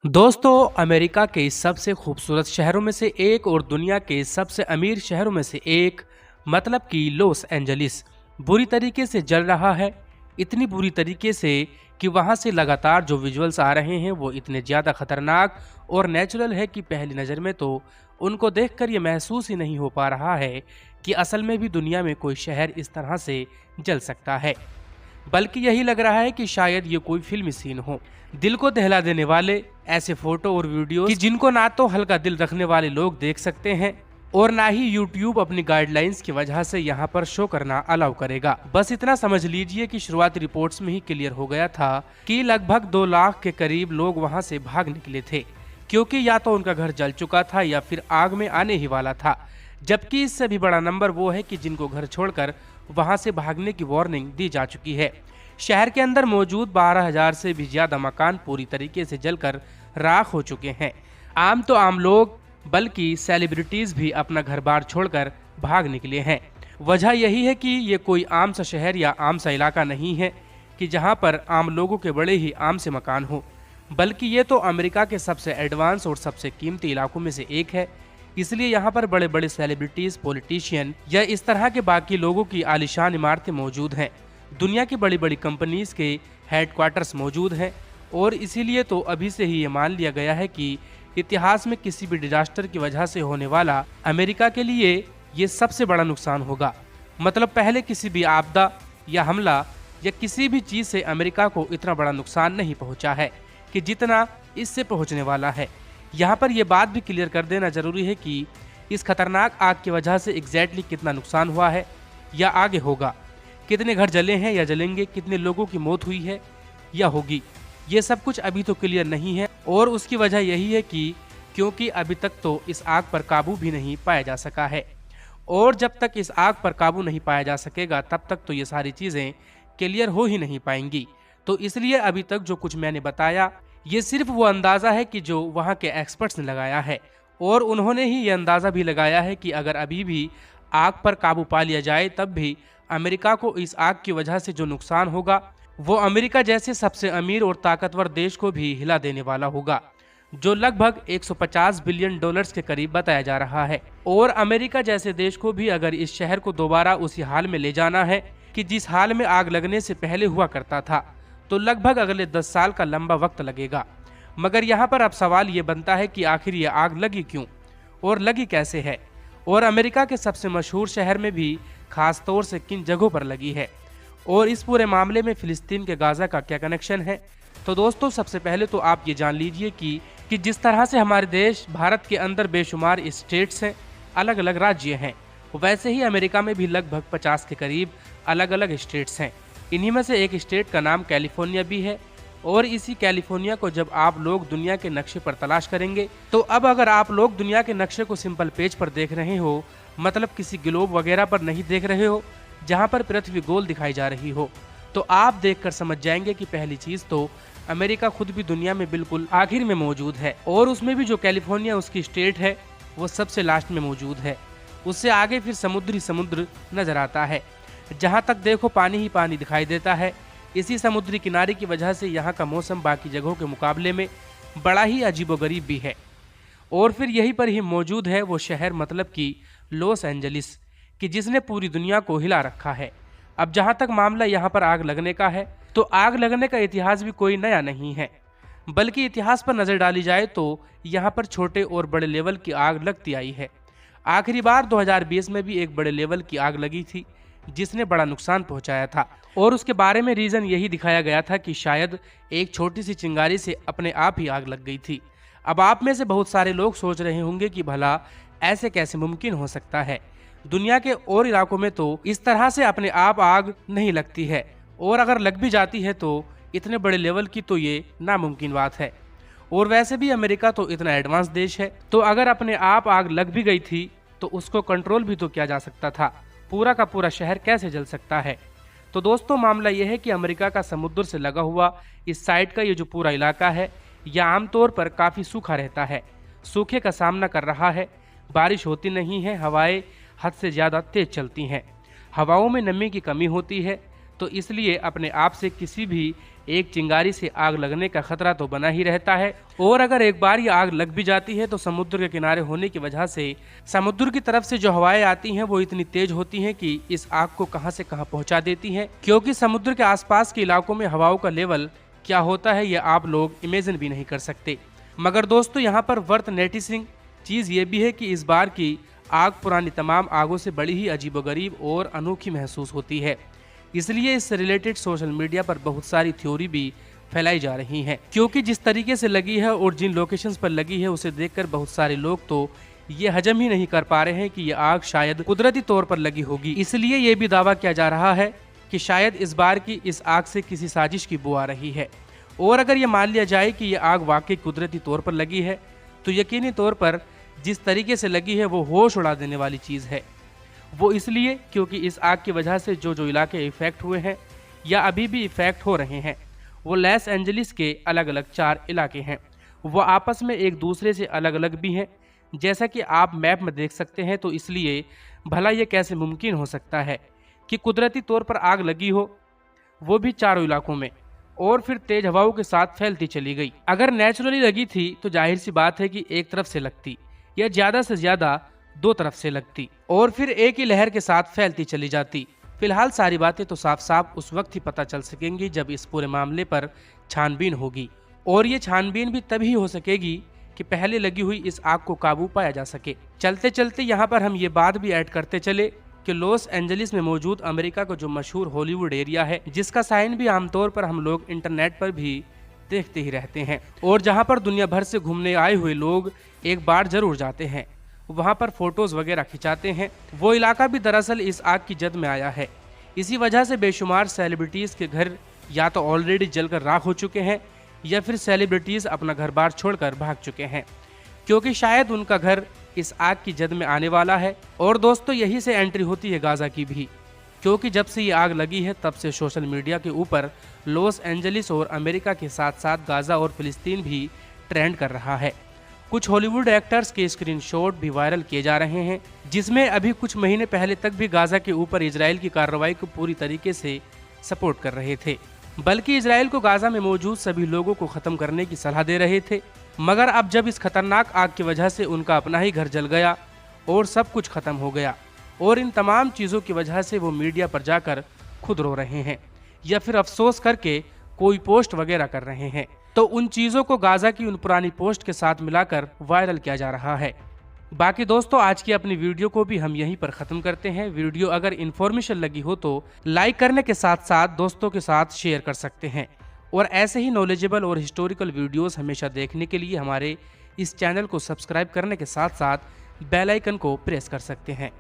दोस्तों, अमेरिका के सबसे खूबसूरत शहरों में से एक और दुनिया के सबसे अमीर शहरों में से एक मतलब कि लॉस एंजलिस बुरी तरीके से जल रहा है। इतनी बुरी तरीके से कि वहां से लगातार जो विजुअल्स आ रहे हैं वो इतने ज़्यादा खतरनाक और नेचुरल है कि पहली नज़र में तो उनको देखकर ये महसूस ही नहीं हो पा रहा है कि असल में भी दुनिया में कोई शहर इस तरह से जल सकता है। बल्कि यही लग रहा है कि शायद ये कोई फिल्मी सीन हो। दिल को दहला देने वाले ऐसे फोटो और वीडियो कि जिनको ना तो हल्का दिल रखने वाले लोग देख सकते हैं और ना ही यूट्यूब अपनी गाइडलाइंस की वजह से यहाँ पर शो करना अलाउ करेगा। बस इतना समझ लीजिए कि शुरुआती रिपोर्ट्स में ही क्लियर हो गया था कि लगभग 2 लाख के करीब लोग वहाँ से भाग निकले थे, क्योंकि या तो उनका घर जल चुका था या फिर आग में आने ही वाला था। जबकि इससे भी बड़ा नंबर वो है कि जिनको घर छोड़कर वहां से भागने की वार्निंग दी जा चुकी है। शहर के अंदर मौजूद 12,000 से भी ज्यादा मकान पूरी तरीके से जलकर राख हो चुके हैं। आम लोग बल्कि सेलिब्रिटीज भी अपना घर बार छोड़कर भाग निकले हैं। वजह यही है कि ये कोई आम सा शहर या आम सा इलाका नहीं है कि जहां पर आम लोगों के बड़े ही आम से मकान हो, बल्कि ये तो अमेरिका के सबसे एडवांस और सबसे कीमती इलाकों में से एक है। इसलिए यहाँ पर बड़े बड़े सेलिब्रिटीज, पॉलिटिशियन या इस तरह के बाकी लोगों की आलीशान इमारतें मौजूद हैं। दुनिया की बड़ी बड़ी कंपनीज के हेडक्वार्टर्स मौजूद हैं और इसीलिए तो अभी से ही ये मान लिया गया है कि इतिहास में किसी भी डिजास्टर की वजह से होने वाला अमेरिका के लिए ये सबसे बड़ा नुकसान होगा। मतलब पहले किसी भी आपदा या हमला या किसी भी चीज से अमेरिका को इतना बड़ा नुकसान नहीं पहुंचा है कि जितना इससे पहुंचने वाला है। यहाँ पर यह बात भी क्लियर कर देना जरूरी है कि इस खतरनाक आग की वजह से एग्जैक्टली कितना नुकसान हुआ है या आगे होगा, कितने घर जले हैं या जलेंगे, कितने लोगों की मौत हुई है या होगी, ये सब कुछ अभी तो क्लियर नहीं है। और उसकी वजह यही है कि क्योंकि अभी तक तो इस आग पर काबू भी नहीं पाया जा सका है, और जब तक इस आग पर काबू नहीं पाया जा सकेगा तब तक तो ये सारी चीज़ें क्लियर हो ही नहीं पाएंगी। तो इसलिए अभी तक जो कुछ मैंने बताया ये सिर्फ वो अंदाज़ा है कि जो वहाँ के एक्सपर्ट्स ने लगाया है, और उन्होंने ही ये अंदाज़ा भी लगाया है कि अगर अभी भी आग पर काबू पा लिया जाए तब भी अमेरिका को इस आग की वजह से जो नुकसान होगा वो अमेरिका जैसे सबसे अमीर और ताकतवर देश को भी हिला देने वाला होगा, जो लगभग 150 बिलियन डॉलर्स के करीब बताया जा रहा है। और अमेरिका जैसे देश को भी अगर इस शहर को दोबारा उसी हाल में ले जाना है कि जिस हाल में आग लगने से पहले हुआ करता था, तो लगभग अगले 10 साल का लंबा वक्त लगेगा। मगर यहाँ पर अब सवाल ये बनता है कि आखिर ये आग लगी क्यों और लगी कैसे है, और अमेरिका के सबसे मशहूर शहर में भी खास तौर से किन जगहों पर लगी है, और इस पूरे मामले में फिलिस्तीन के गाजा का क्या कनेक्शन है। तो दोस्तों, सबसे पहले तो आप ये जान लीजिए कि जिस तरह से हमारे देश भारत के अंदर बेशुमार स्टेट्स हैं, अलग अलग राज्य हैं, वैसे ही अमेरिका में भी लगभग 50 के करीब अलग अलग स्टेट्स हैं। इन्हीं में से एक स्टेट का नाम कैलिफोर्निया भी है। और इसी कैलिफोर्निया को जब आप लोग दुनिया के नक्शे पर तलाश करेंगे, तो अब अगर आप लोग दुनिया के नक्शे को सिंपल पेज पर देख रहे हो, मतलब किसी ग्लोब वगैरह पर नहीं देख रहे हो जहां पर पृथ्वी गोल दिखाई जा रही हो, तो आप देखकर समझ जाएंगे कि पहली चीज तो अमेरिका खुद भी दुनिया में बिल्कुल आखिर में मौजूद है, और उसमें भी जो कैलिफोर्निया उसकी स्टेट है वो सबसे लास्ट में मौजूद है। उससे आगे फिर समुद्र नजर आता है, जहाँ तक देखो पानी ही पानी दिखाई देता है। इसी समुद्री किनारे की वजह से यहाँ का मौसम बाकी जगहों के मुकाबले में बड़ा ही अजीबोगरीब भी है। और फिर यहीं पर ही मौजूद है वो शहर, मतलब कि लॉस एंजलिस, कि जिसने पूरी दुनिया को हिला रखा है। अब जहाँ तक मामला यहाँ पर आग लगने का है, तो आग लगने का इतिहास भी कोई नया नहीं है, बल्कि इतिहास पर नज़र डाली जाए तो यहाँ पर छोटे और बड़े लेवल की आग लगती आई है। आखिरी बार 2020 में भी एक बड़े लेवल की आग लगी थी जिसने बड़ा नुकसान पहुंचाया था, और उसके बारे में रीज़न यही दिखाया गया था कि शायद एक छोटी सी चिंगारी से अपने आप ही आग लग गई थी। अब आप में से बहुत सारे लोग सोच रहे होंगे कि भला ऐसे कैसे मुमकिन हो सकता है, दुनिया के और इलाकों में तो इस तरह से अपने आप आग नहीं लगती है, और अगर लग भी जाती है तो इतने बड़े लेवल की तो ये नामुमकिन बात है। और वैसे भी अमेरिका तो इतना एडवांस देश है, तो अगर अपने आप आग लग भी गई थी तो उसको कंट्रोल भी तो किया जा सकता था। पूरा का पूरा शहर कैसे जल सकता है। तो दोस्तों, मामला यह है कि अमेरिका का समुद्र से लगा हुआ इस साइड का ये जो पूरा इलाका है, यह आमतौर पर काफ़ी सूखा रहता है, सूखे का सामना कर रहा है। बारिश होती नहीं है, हवाएं हद से ज़्यादा तेज चलती हैं, हवाओं में नमी की कमी होती है, तो इसलिए अपने आप से किसी भी एक चिंगारी से आग लगने का खतरा तो बना ही रहता है। और अगर एक बार ये आग लग भी जाती है तो समुद्र के किनारे होने की वजह से समुद्र की तरफ से जो हवाएं आती हैं वो इतनी तेज होती हैं कि इस आग को कहां से कहां पहुंचा देती हैं। क्योंकि समुद्र के आसपास के इलाकों में हवाओं का लेवल क्या होता है ये आप लोग इमेजिन भी नहीं कर सकते। मगर दोस्तों यहाँ पर वर्थ नोटिसिंग चीज़ ये भी है कि इस बार की आग पुरानी तमाम आगों से बड़ी ही अजीबोगरीब और अनोखी महसूस होती है। इसलिए इससे रिलेटेड सोशल मीडिया पर बहुत सारी थ्योरी भी फैलाई जा रही हैं। क्योंकि जिस तरीके से लगी है और जिन लोकेशंस पर लगी है उसे देखकर बहुत सारे लोग तो ये हजम ही नहीं कर पा रहे हैं कि ये आग शायद कुदरती तौर पर लगी होगी। इसलिए ये भी दावा किया जा रहा है कि शायद इस बार की इस आग से किसी साजिश की बू आ रही है। और अगर ये मान लिया जाए कि ये आग वाकई कुदरती तौर पर लगी है तो यकीनी तौर पर जिस तरीके से लगी है वो होश उड़ा देने वाली चीज़ है। वो इसलिए क्योंकि इस आग की वजह से जो इलाके इफेक्ट हुए हैं या अभी भी इफेक्ट हो रहे हैं वो लॉस एंजलिस के अलग अलग 4 इलाके हैं। वो आपस में एक दूसरे से अलग अलग भी हैं, जैसा कि आप मैप में देख सकते हैं। तो इसलिए भला ये कैसे मुमकिन हो सकता है कि कुदरती तौर पर आग लगी हो वो भी 4 इलाकों में और फिर तेज हवाओं के साथ फैलती चली गई। अगर नेचुरली लगी थी तो जाहिर सी बात है कि एक तरफ से लगती या ज्यादा से ज्यादा 2 तरफ से लगती और फिर एक ही लहर के साथ फैलती चली जाती। फिलहाल सारी बातें तो साफ साफ उस वक्त ही पता चल सकेंगी जब इस पूरे मामले पर छानबीन होगी। और ये छानबीन भी तभी हो सकेगी कि पहले लगी हुई इस आग को काबू पाया जा सके। चलते चलते यहाँ पर हम ये बात भी ऐड करते चले कि लॉस एंजलिस में मौजूद अमेरिका का जो मशहूर हॉलीवुड एरिया है, जिसका साइन भी आमतौर पर हम लोग इंटरनेट पर भी देखते ही रहते हैं और जहां पर दुनिया भर से घूमने आए हुए लोग एक बार जरूर जाते हैं, वहां पर फोटोज वगैरह खिंचाते हैं, वो इलाका भी दरअसल इस आग की जद में आया है। इसी वजह से बेशुमार सेलिब्रिटीज के घर या तो ऑलरेडी जलकर राख हो चुके हैं या फिर सेलिब्रिटीज अपना घर बार छोड़कर भाग चुके हैं, क्योंकि शायद उनका घर इस आग की जद में आने वाला है। और दोस्तों यही से एंट्री होती है गाजा की भी, क्योंकि जब से ये आग लगी है तब से सोशल मीडिया के ऊपर लॉस एंजलिस और अमेरिका के साथ साथ गाजा और फिलिस्तीन भी ट्रेंड कर रहा है। कुछ हॉलीवुड एक्टर्स के स्क्रीनशॉट भी वायरल किए जा रहे हैं, जिसमें अभी कुछ महीने पहले तक भी गाजा के ऊपर इजराइल की कार्रवाई को पूरी तरीके से सपोर्ट कर रहे थे, बल्कि इजराइल को गाजा में मौजूद सभी लोगों को खत्म करने की सलाह दे रहे थे। मगर अब जब इस खतरनाक आग की वजह से उनका अपना ही घर जल गया और सब कुछ खत्म हो गया और इन तमाम चीज़ों की वजह से वो मीडिया पर जाकर खुद रो रहे हैं या फिर अफसोस करके कोई पोस्ट वगैरह कर रहे हैं, तो उन चीज़ों को गाजा की उन पुरानी पोस्ट के साथ मिलाकर वायरल किया जा रहा है। बाकी दोस्तों आज की अपनी वीडियो को भी हम यहीं पर ख़त्म करते हैं। वीडियो अगर इन्फॉर्मेशन लगी हो तो लाइक करने के साथ साथ दोस्तों के साथ शेयर कर सकते हैं और ऐसे ही नॉलेजेबल और हिस्टोरिकल वीडियोस हमेशा देखने के लिए हमारे इस चैनल को सब्सक्राइब करने के साथ साथ बेल आइकन को प्रेस कर सकते हैं।